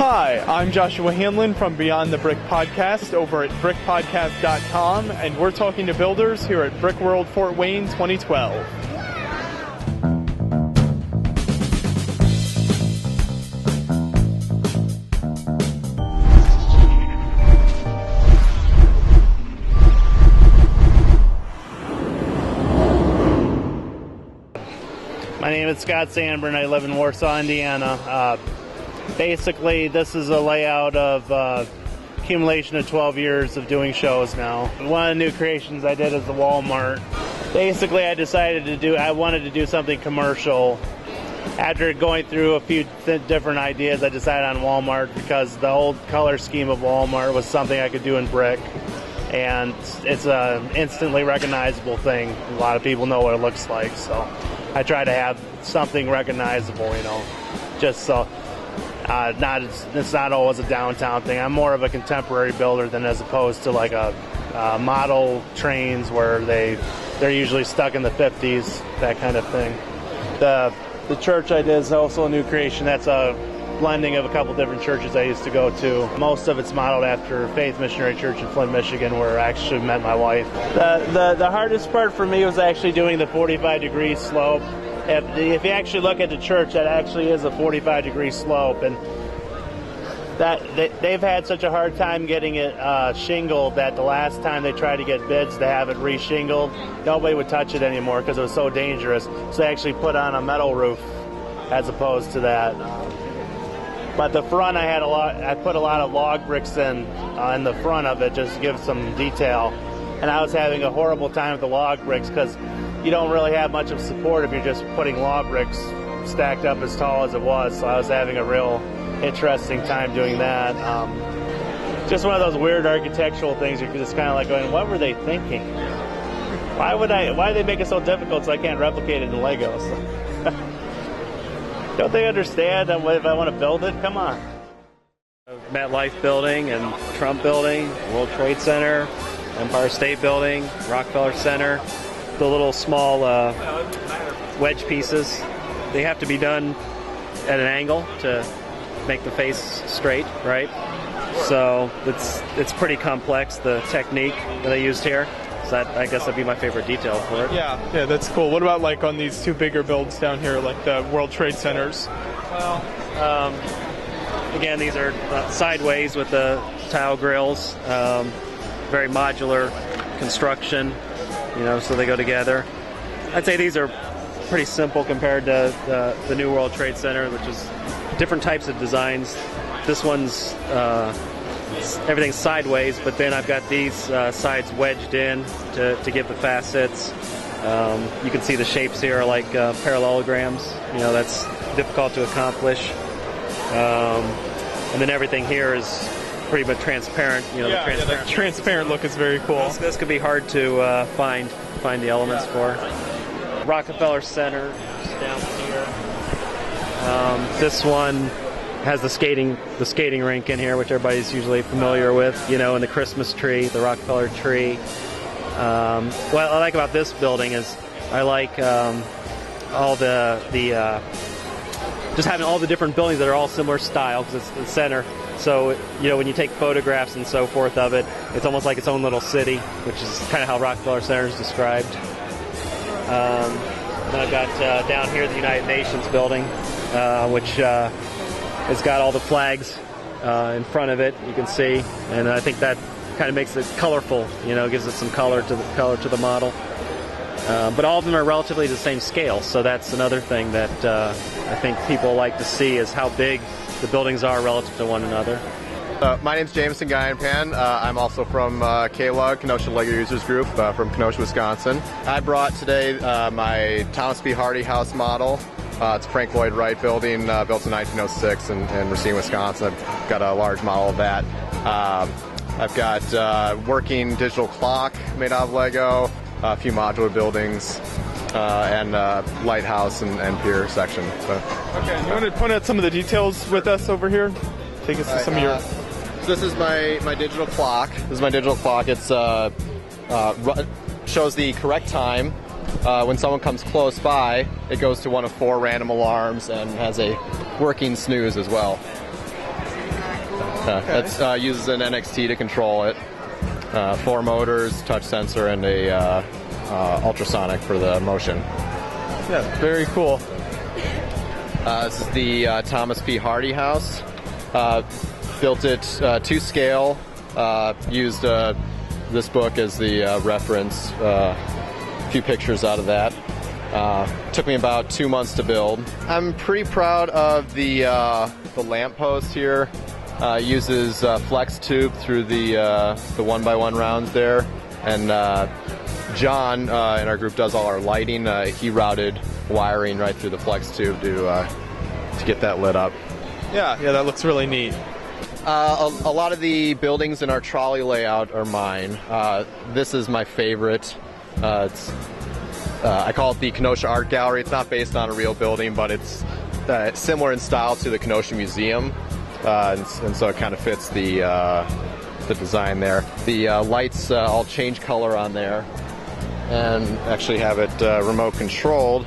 Hi, I'm Joshua Hanlon from Beyond the Brick Podcast over at brickpodcast.com, and we're talking to builders here at Brickworld Fort Wayne 2012. My name is Scott Sandburn. I live in Warsaw, Indiana. Basically, this is a layout of accumulation of 12 years of doing shows now. One of the new creations I did is the Walmart. Basically, I decided I wanted to do something commercial. After going through a few different ideas, I decided on Walmart because the old color scheme of Walmart was something I could do in brick. And it's an instantly recognizable thing. A lot of people know what it looks like, so I try to have something recognizable, just so it's not always a downtown thing. I'm more of a contemporary builder than as opposed to like a model trains where they're usually stuck in the 50s, that kind of thing. The church I did is also a new creation. That's a blending of a couple different churches I used to go to. Most of it's modeled after Faith Missionary Church in Flint, Michigan, where I actually met my wife. The hardest part for me was actually doing the 45-degree slope. If you actually look at the church, that actually is a 45-degree slope, and they've had such a hard time getting it shingled that the last time they tried to get bids to have it re-shingled, nobody would touch it anymore because it was so dangerous. So they actually put on a metal roof as opposed to that. But the front, I put a lot of log bricks in the front of it just to give some detail. And I was having a horrible time with the log bricks because you don't really have much of support if you're just putting log bricks stacked up as tall as it was. So I was having a real interesting time doing that. Just one of those weird architectural things. You're just kind of like going, what were they thinking? Why do they make it so difficult so I can't replicate it in Legos? Don't they understand if I want to build it? Come on. MetLife Building and Trump Building, World Trade Center, Empire State Building, Rockefeller Center. The little small wedge pieces, they have to be done at an angle to make the face straight, right? So it's pretty complex, the technique that I used here. So I guess that'd be my favorite detail for it. Yeah, that's cool. What about like on these two bigger builds down here, like the World Trade Centers? Well, again, these are sideways with the tile grills, very modular construction, so they go together. I'd say these are pretty simple compared to the New World Trade Center, which is different types of designs. This one's everything's sideways, but then I've got these sides wedged in to give the facets. You can see the shapes here are like parallelograms. That's difficult to accomplish. And then everything here is pretty much transparent. The transparent look is very cool. This could be hard to find the elements for. Rockefeller Center down here. This one has the skating rink in here, which everybody's usually familiar with. And the Christmas tree, the Rockefeller tree. What I like about this building is I like all the just having all the different buildings that are all similar style because it's the center. So, when you take photographs and so forth of it, it's almost like its own little city, which is kind of how Rockefeller Center is described. Then I've got down here the United Nations building, which has got all the flags in front of it, you can see. And I think that kind of makes it colorful, gives it some color to the model. But all of them are relatively the same scale, so that's another thing that I think people like to see is how big the buildings are relative to one another. My name's Jameson Guyenpan. I'm also from KLUG, Kenosha Lego Users Group, from Kenosha, Wisconsin. I brought today my Thomas B. Hardy house model. It's a Frank Lloyd Wright building, built in 1906 in Racine, Wisconsin. I've got a large model of that. I've got working digital clock made out of Lego, a few modular buildings, and lighthouse and pier section. So, okay, you want to point out some of the details with us over here? Take us to some of your... This is my digital clock. This is my digital clock. It's shows the correct time. When someone comes close by, it goes to one of 4 random alarms and has a working snooze as well. That uses an NXT to control it. 4 motors, touch sensor, and a ultrasonic for the motion. Yeah, very cool. This is the Thomas P. Hardy house. Built it to scale. Used this book as the reference. A few pictures out of that. Took me about 2 months to build. I'm pretty proud of the lamp post here. Uses flex tube through the 1x1 rounds there, and John in our group does all our lighting. He routed wiring right through the flex tube to get that lit up. Yeah, that looks really neat. A lot of the buildings in our trolley layout are mine. This is my favorite. I call it the Kenosha Art Gallery. It's not based on a real building, but it's similar in style to the Kenosha Museum, and so it kind of fits the design there. The lights all change color on there, and actually have it remote controlled.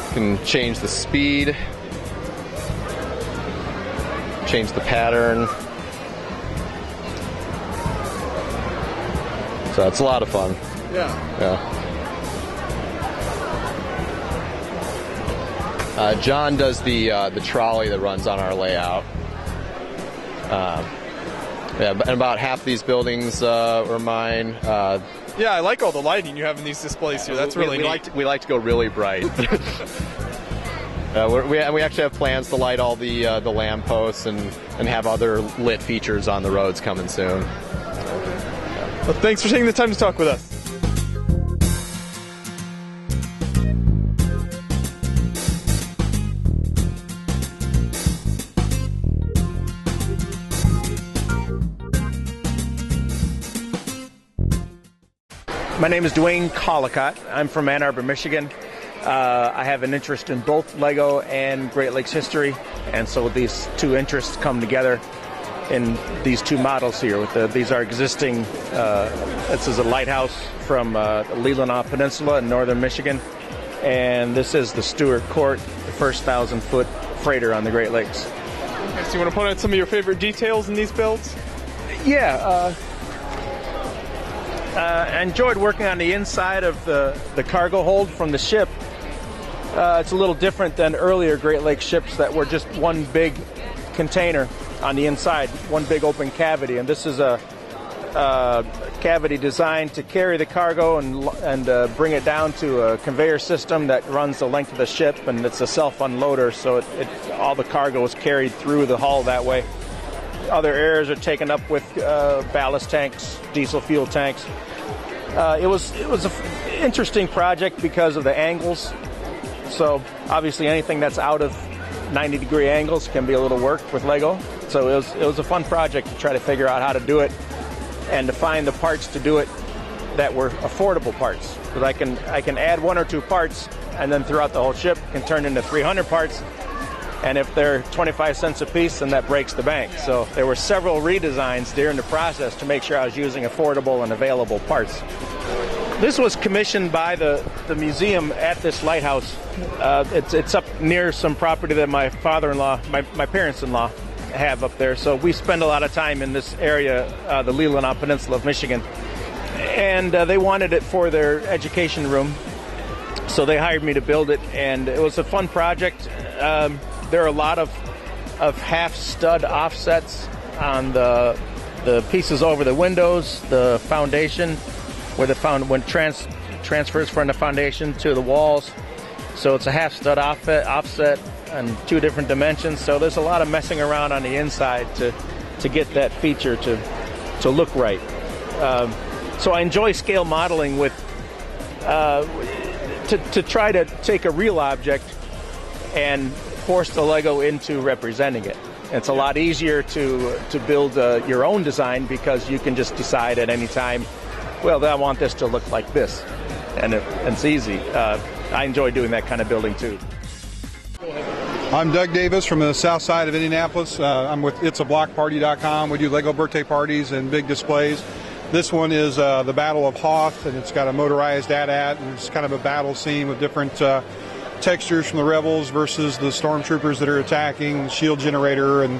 You can change the speed, change the pattern. So it's a lot of fun. Yeah. John does the trolley that runs on our layout. And about half these buildings are mine. Yeah, I like all the lighting you have in these displays here. That's really neat. We like to go really bright. We actually have plans to light all the lamp posts and have other lit features on the roads coming soon. Well, thanks for taking the time to talk with us. My name is Dwayne Collicott. I'm from Ann Arbor, Michigan. I have an interest in both Lego and Great Lakes history, and so these two interests come together in these two models here. These are existing, this is a lighthouse from the Leelanau Peninsula in northern Michigan, and this is the Stewart Court, the first 1,000-foot freighter on the Great Lakes. Okay, so you want to point out some of your favorite details in these builds? Yeah, I enjoyed working on the inside of the cargo hold from the ship. It's a little different than earlier Great Lakes ships that were just one big container on the inside, one big open cavity. And this is a cavity designed to carry the cargo and bring it down to a conveyor system that runs the length of the ship, and it's a self-unloader, so all the cargo is carried through the hull that way. Other areas are taken up with ballast tanks, diesel fuel tanks. It was an interesting project because of the angles. So obviously anything that's out of 90-degree angles can be a little work with Lego. So it was a fun project to try to figure out how to do it and to find the parts to do it that were affordable parts. Because I can add 1 or 2 parts, and then throughout the whole ship can turn into 300 parts. And if they're 25 cents a piece, then that breaks the bank. So there were several redesigns during the process to make sure I was using affordable and available parts. This was commissioned by the museum at this lighthouse. It's up near some property that my father-in-law, my parents-in-law have up there. So we spend a lot of time in this area, the Leelanau Peninsula of Michigan. And they wanted it for their education room. So they hired me to build it, and it was a fun project. There are a lot of half stud offsets on the pieces over the windows, the foundation, when transfers from the foundation to the walls. So it's a half stud offset and 2 different dimensions. So there's a lot of messing around on the inside to get that feature to look right. So I enjoy scale modeling with to try to take a real object and force the Lego into representing it. It's a lot easier to build your own design because you can just decide at any time, well, I want this to look like this, and it's easy. I enjoy doing that kind of building too. I'm Doug Davis from the south side of Indianapolis. I'm with itsablockparty.com. We do Lego birthday parties and big displays. This one is the Battle of Hoth, and it's got a motorized AT-AT, and it's kind of a battle scene with different textures from the rebels versus the stormtroopers that are attacking, the shield generator, and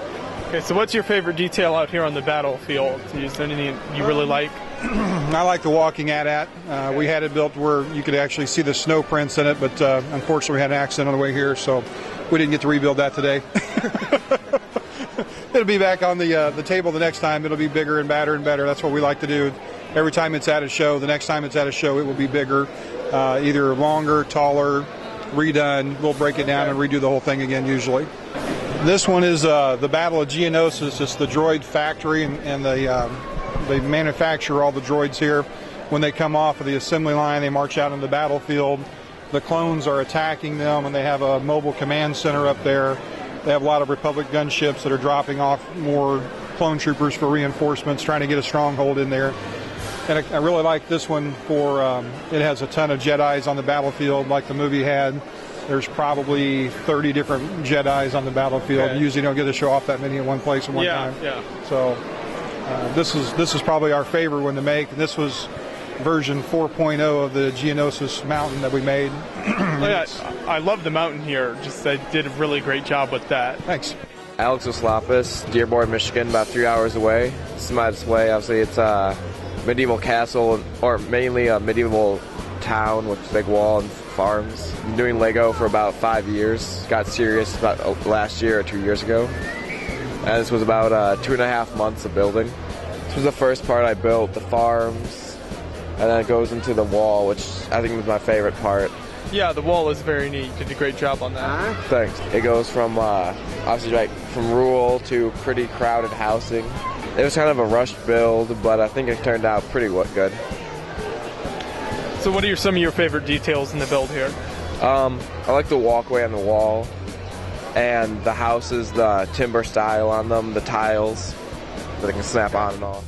Okay, so what's your favorite detail out here on the battlefield? Is there anything you really like? I like the walking at. We had it built where you could actually see the snow prints in it, but unfortunately we had an accident on the way here, so we didn't get to rebuild that today. It'll be back on the table the next time. It'll be bigger and badder and better. That's what we like to do. Every time it's at a show, the next time it's at a show, it will be bigger, either longer, taller, redone. We'll break it down and redo the whole thing again usually. This one is the Battle of Geonosis. It's the droid factory, and they manufacture all the droids here. When they come off of the assembly line, they march out on the battlefield. The clones are attacking them, and they have a mobile command center up there. They have a lot of Republic gunships that are dropping off more clone troopers for reinforcements, trying to get a stronghold in there. And I really like this one for, it has a ton of Jedis on the battlefield like the movie had. There's probably 30 different Jedis on the battlefield. You usually don't get to show off that many in one place at one time. Yeah. So this is probably our favorite one to make. And this was version 4.0 of the Geonosis mountain that we made. I love the mountain here. Just they did a really great job with that. Thanks. Alex Oslapis, Dearborn, Michigan, about 3 hours away. This is my display. Obviously, it's a medieval castle, or mainly a medieval town with a big wall and farms. Been doing Lego for about 5 years. Got serious about last year or 2 years ago. And this was about 2.5 months of building. This was the first part I built, the farms, and then it goes into the wall, which I think was my favorite part. Yeah, the wall is very neat. Did a great job on that. Thanks. It goes from obviously right from rural to pretty crowded housing. It was kind of a rushed build, but I think it turned out pretty good. So what are some of your favorite details in the build here? I like the walkway on the wall, and the houses, the timber style on them, the tiles that they can snap on and off.